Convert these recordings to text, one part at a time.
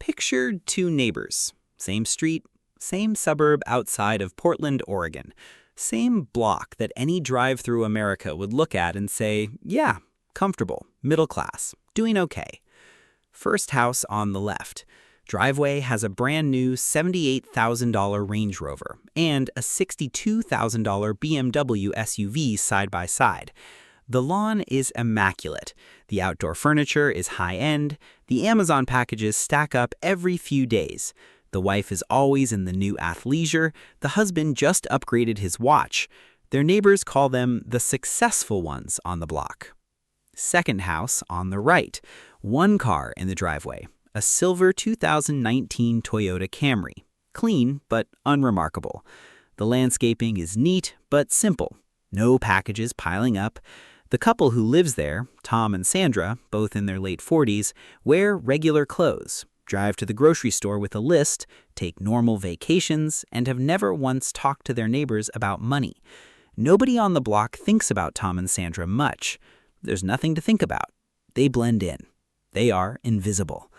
Picture two neighbors, same street, same suburb outside of Portland, Oregon. Same block that any drive-through America would look at and say, yeah, comfortable, middle class, doing okay. First house on the left. Driveway has a brand new $78,000 Range Rover and a $62,000 BMW SUV side by side. The lawn is immaculate. The outdoor furniture is high-end. The Amazon packages stack up every few days. The wife is always in the new athleisure. The husband just upgraded his watch. Their neighbors call them the successful ones on the block. Second house on the right. One car in the driveway. A silver 2019 Toyota Camry. Clean, but unremarkable. The landscaping is neat, but simple. No packages piling up. The couple who lives there, Tom and Sandra, both in their late 40s, wear regular clothes, drive to the grocery store with a list, take normal vacations, and have never once talked to their neighbors about money. Nobody on the block thinks about Tom and Sandra much. There's nothing to think about. They blend in. They are invisible.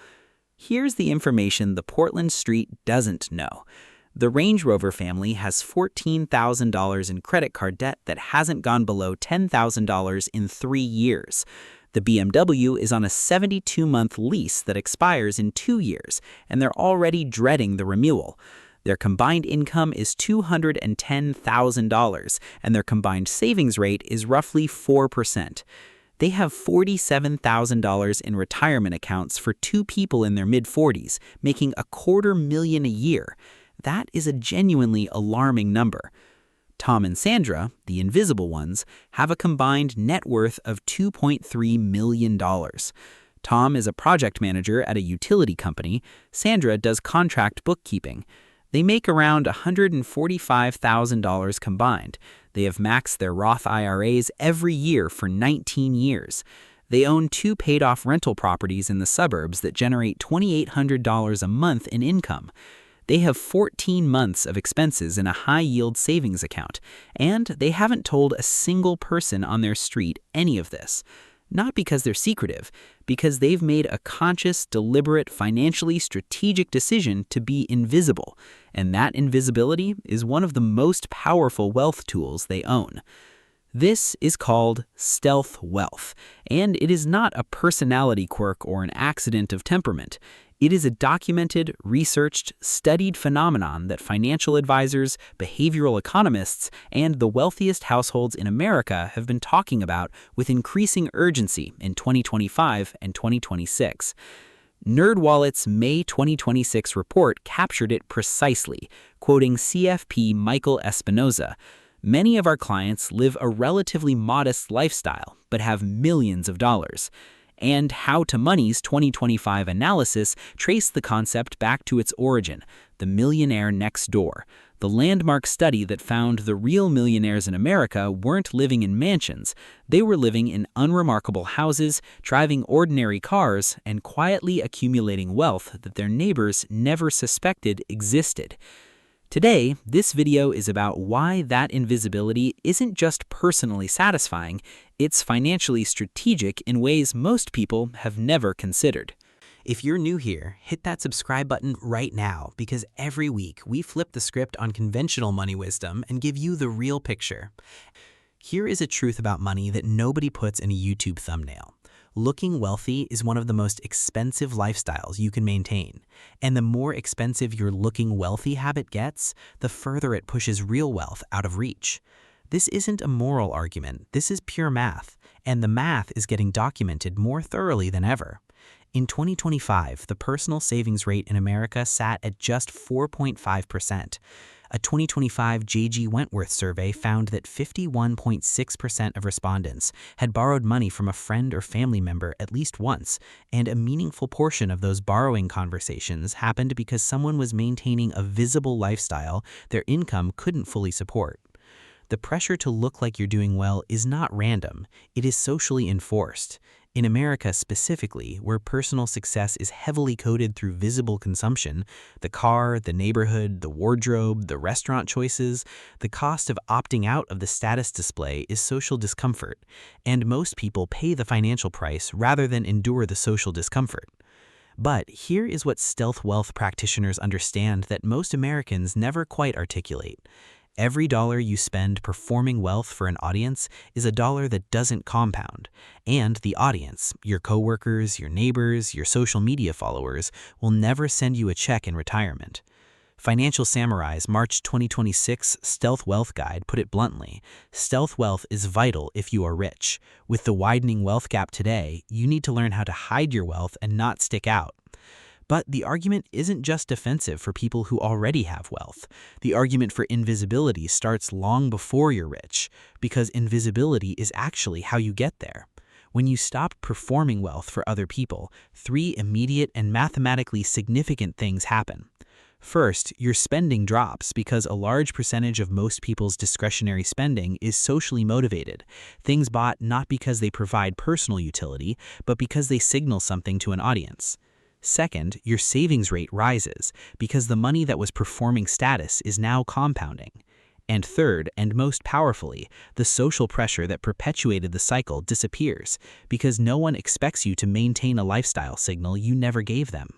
Here's the information the Portland Street doesn't know. The Range Rover family has $14,000 in credit card debt that hasn't gone below $10,000 in 3 years. The BMW is on a 72-month lease that expires in 2 years, and they're already dreading the renewal. Their combined income is $210,000, and their combined savings rate is roughly 4%. They have $47,000 in retirement accounts for 2 people in their mid-40s, making $250,000 a year. That is a genuinely alarming number. Tom and Sandra, the invisible ones, have a combined net worth of $2.3 million. Tom is a project manager at a utility company. Sandra does contract bookkeeping. They make around $145,000 combined. They have maxed their Roth IRAs every year for 19 years. They own 2 paid-off rental properties in the suburbs that generate $2,800 a month in income. They have 14 months of expenses in a high-yield savings account, and they haven't told a single person on their street any of this. Not because they're secretive, because they've made a conscious, deliberate, financially strategic decision to be invisible, and that invisibility is one of the most powerful wealth tools they own. This is called stealth wealth, and it is not a personality quirk or an accident of temperament. It is a documented, researched, studied phenomenon that financial advisors, behavioral economists, and the wealthiest households in America have been talking about with increasing urgency in 2025 and 2026. NerdWallet's May 2026 report captured it precisely, quoting CFP Michael Espinoza. Many of our clients live a relatively modest lifestyle, but have millions of dollars. And How to Money's 2025 analysis traced the concept back to its origin, the millionaire next door, the landmark study that found the real millionaires in America weren't living in mansions. They were living in unremarkable houses, driving ordinary cars, and quietly accumulating wealth that their neighbors never suspected existed. Today, this video is about why that invisibility isn't just personally satisfying, it's financially strategic in ways most people have never considered. If you're new here, hit that subscribe button right now because every week we flip the script on conventional money wisdom and give you the real picture. Here is a truth about money that nobody puts in a YouTube thumbnail. Looking wealthy is one of the most expensive lifestyles you can maintain. And the more expensive your looking wealthy habit gets, the further it pushes real wealth out of reach. This isn't a moral argument, this is pure math, and the math is getting documented more thoroughly than ever. In 2025, the personal savings rate in America sat at just 4.5%. A 2025 J.G. Wentworth survey found that 51.6% of respondents had borrowed money from a friend or family member at least once, and a meaningful portion of those borrowing conversations happened because someone was maintaining a visible lifestyle their income couldn't fully support. The pressure to look like you're doing well is not random, it is socially enforced. In America specifically, where personal success is heavily coded through visible consumption, the car, the neighborhood, the wardrobe, the restaurant choices, the cost of opting out of the status display is social discomfort, and most people pay the financial price rather than endure the social discomfort. But here is what stealth wealth practitioners understand that most Americans never quite articulate. Every dollar you spend performing wealth for an audience is a dollar that doesn't compound. And the audience, your coworkers, your neighbors, your social media followers, will never send you a check in retirement. Financial Samurai's March 2026 Stealth Wealth Guide put it bluntly, stealth wealth is vital if you are rich. With the widening wealth gap today, you need to learn how to hide your wealth and not stick out. But the argument isn't just defensive for people who already have wealth. The argument for invisibility starts long before you're rich, because invisibility is actually how you get there. When you stop performing wealth for other people, three immediate and mathematically significant things happen. First, your spending drops because a large percentage of most people's discretionary spending is socially motivated. Things bought not because they provide personal utility, but because they signal something to an audience. Second, your savings rate rises because the money that was performing status is now compounding. And third, and most powerfully, the social pressure that perpetuated the cycle disappears because no one expects you to maintain a lifestyle signal you never gave them.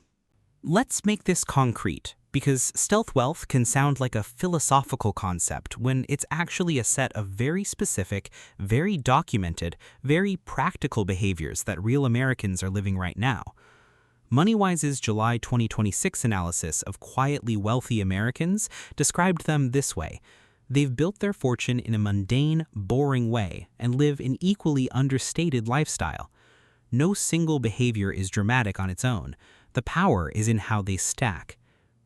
Let's make this concrete, because stealth wealth can sound like a philosophical concept when it's actually a set of very specific, very documented, very practical behaviors that real Americans are living right now. MoneyWise's July 2026 analysis of quietly wealthy Americans described them this way. They've built their fortune in a mundane, boring way and live an equally understated lifestyle. No single behavior is dramatic on its own. The power is in how they stack.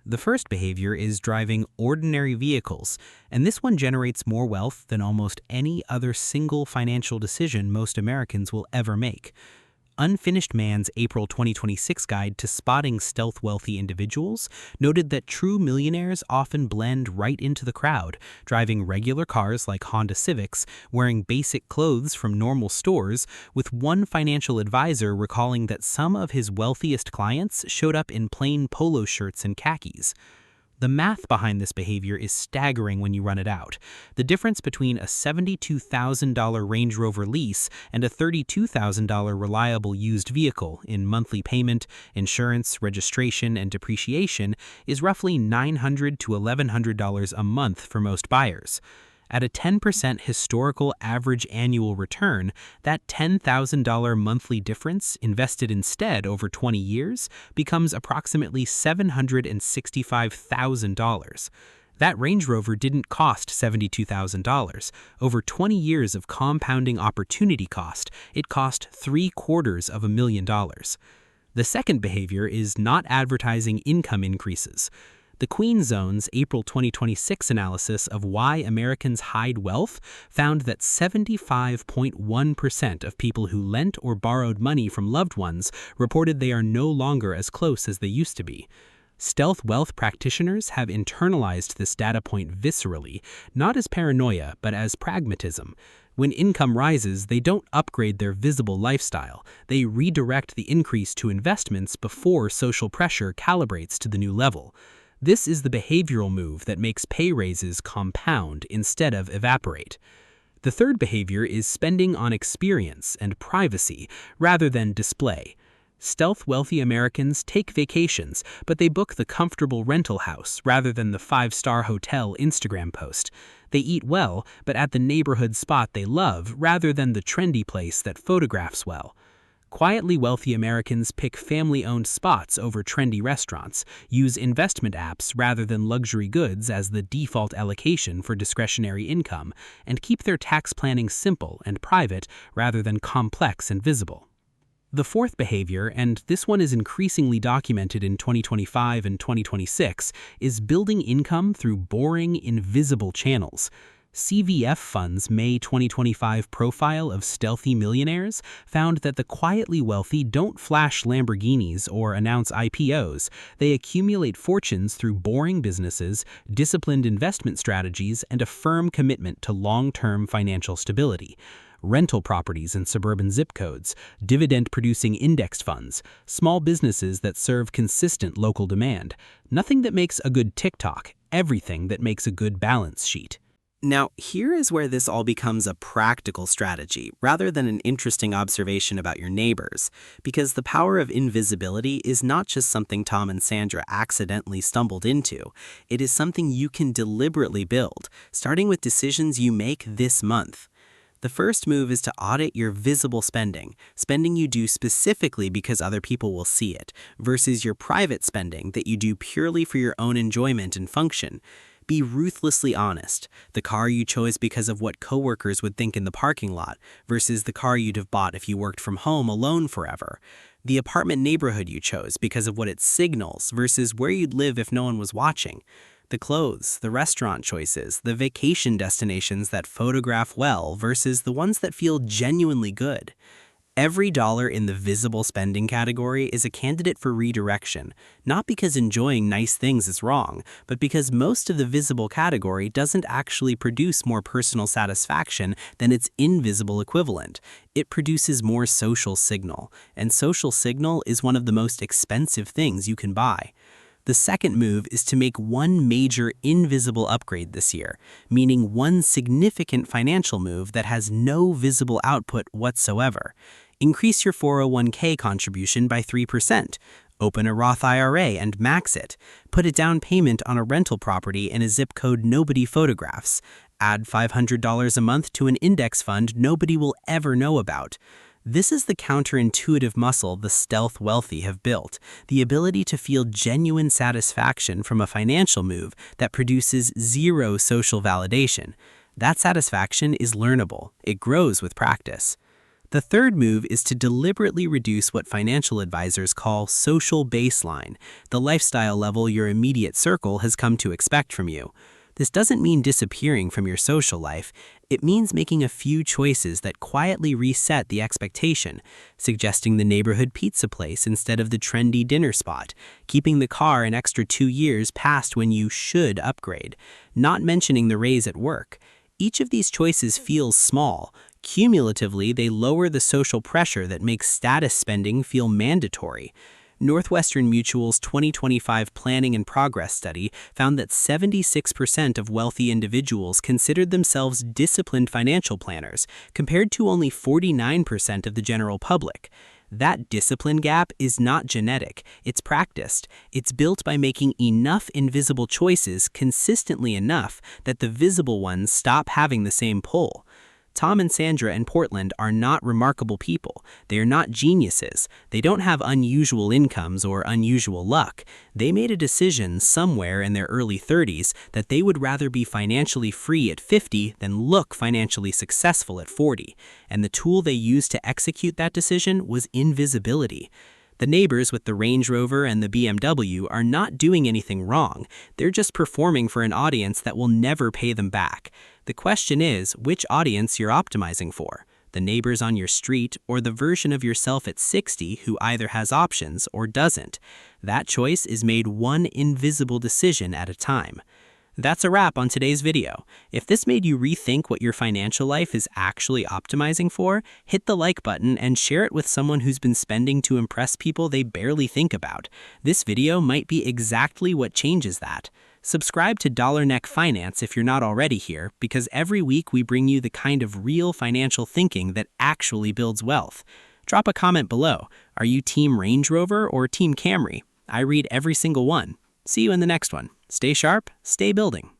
The first behavior is driving ordinary vehicles, and this one generates more wealth than almost any other single financial decision most Americans will ever make. Unfinished Man's April 2026 Guide to Spotting Stealth Wealthy Individuals noted that true millionaires often blend right into the crowd, driving regular cars like Honda Civics, wearing basic clothes from normal stores, with one financial advisor recalling that some of his wealthiest clients showed up in plain polo shirts and khakis. The math behind this behavior is staggering when you run it out. The difference between a $72,000 Range Rover lease and a $32,000 reliable used vehicle in monthly payment, insurance, registration, and depreciation is roughly $900 to $1,100 a month for most buyers. At a 10% historical average annual return, that $10,000 monthly difference invested instead over 20 years becomes approximately $765,000. That Range Rover didn't cost $72,000. Over 20 years of compounding opportunity cost, it cost $750,000. The second behavior is not advertising income increases. The Queen Zone's April 2026 analysis of why Americans hide wealth found that 75.1% of people who lent or borrowed money from loved ones reported they are no longer as close as they used to be. Stealth wealth practitioners have internalized this data point viscerally, not as paranoia, but as pragmatism. When income rises, they don't upgrade their visible lifestyle. They redirect the increase to investments before social pressure calibrates to the new level. This is the behavioral move that makes pay raises compound instead of evaporate. The third behavior is spending on experience and privacy rather than display. Stealth wealthy Americans take vacations, but they book the comfortable rental house rather than the 5-star hotel Instagram post. They eat well, but at the neighborhood spot they love rather than the trendy place that photographs well. Quietly wealthy Americans pick family-owned spots over trendy restaurants, use investment apps rather than luxury goods as the default allocation for discretionary income, and keep their tax planning simple and private rather than complex and visible. The fourth behavior, and this one is increasingly documented in 2025 and 2026, is building income through boring, invisible channels. CVF Fund's May 2025 profile of stealthy millionaires found that the quietly wealthy don't flash Lamborghinis or announce IPOs. They accumulate fortunes through boring businesses, disciplined investment strategies, and a firm commitment to long-term financial stability. Rental properties in suburban zip codes, dividend-producing index funds, small businesses that serve consistent local demand. Nothing that makes a good TikTok, everything that makes a good balance sheet. Now, here is where this all becomes a practical strategy rather than an interesting observation about your neighbors, because the power of invisibility is not just something Tom and Sandra accidentally stumbled into. It is something you can deliberately build, starting with decisions you make this month. The first move is to audit your visible spending you do specifically because other people will see it, versus your private spending that you do purely for your own enjoyment and function. Be ruthlessly honest. The car you chose because of what coworkers would think in the parking lot versus the car you'd have bought if you worked from home alone forever. The apartment neighborhood you chose because of what it signals versus where you'd live if no one was watching. The clothes, the restaurant choices, the vacation destinations that photograph well versus the ones that feel genuinely good. Every dollar in the visible spending category is a candidate for redirection, not because enjoying nice things is wrong, but because most of the visible category doesn't actually produce more personal satisfaction than its invisible equivalent. It produces more social signal, and social signal is one of the most expensive things you can buy. The second move is to make one major invisible upgrade this year, meaning one significant financial move that has no visible output whatsoever. Increase your 401k contribution by 3%. Open a Roth IRA and max it. Put a down payment on a rental property in a zip code nobody photographs. Add $500 a month to an index fund nobody will ever know about. This is the counterintuitive muscle the stealth wealthy have built, the ability to feel genuine satisfaction from a financial move that produces zero social validation. That satisfaction is learnable. It grows with practice. The third move is to deliberately reduce what financial advisors call social baseline, the lifestyle level your immediate circle has come to expect from you. This doesn't mean disappearing from your social life. It means making a few choices that quietly reset the expectation, suggesting the neighborhood pizza place instead of the trendy dinner spot, keeping the car an extra 2 years past when you should upgrade, not mentioning the raise at work. Each of these choices feels small. Cumulatively, they lower the social pressure that makes status spending feel mandatory. Northwestern Mutual's 2025 Planning and Progress study found that 76% of wealthy individuals considered themselves disciplined financial planners, compared to only 49% of the general public. That discipline gap is not genetic, it's practiced. It's built by making enough invisible choices consistently enough that the visible ones stop having the same pull. Tom and Sandra in Portland are not remarkable people. They are not geniuses. They don't have unusual incomes or unusual luck. They made a decision somewhere in their early 30s that they would rather be financially free at 50 than look financially successful at 40. And the tool they used to execute that decision was invisibility. The neighbors with the Range Rover and the BMW are not doing anything wrong. They're just performing for an audience that will never pay them back. The question is, which audience you're optimizing for? The neighbors on your street or the version of yourself at 60 who either has options or doesn't? That choice is made one invisible decision at a time. That's a wrap on today's video. If this made you rethink what your financial life is actually optimizing for, hit the like button and share it with someone who's been spending to impress people they barely think about. This video might be exactly what changes that. Subscribe to Dollar Neck Finance if you're not already here, because every week we bring you the kind of real financial thinking that actually builds wealth. Drop a comment below. Are you Team Range Rover or Team Camry? I read every single one. See you in the next one. Stay sharp, stay building.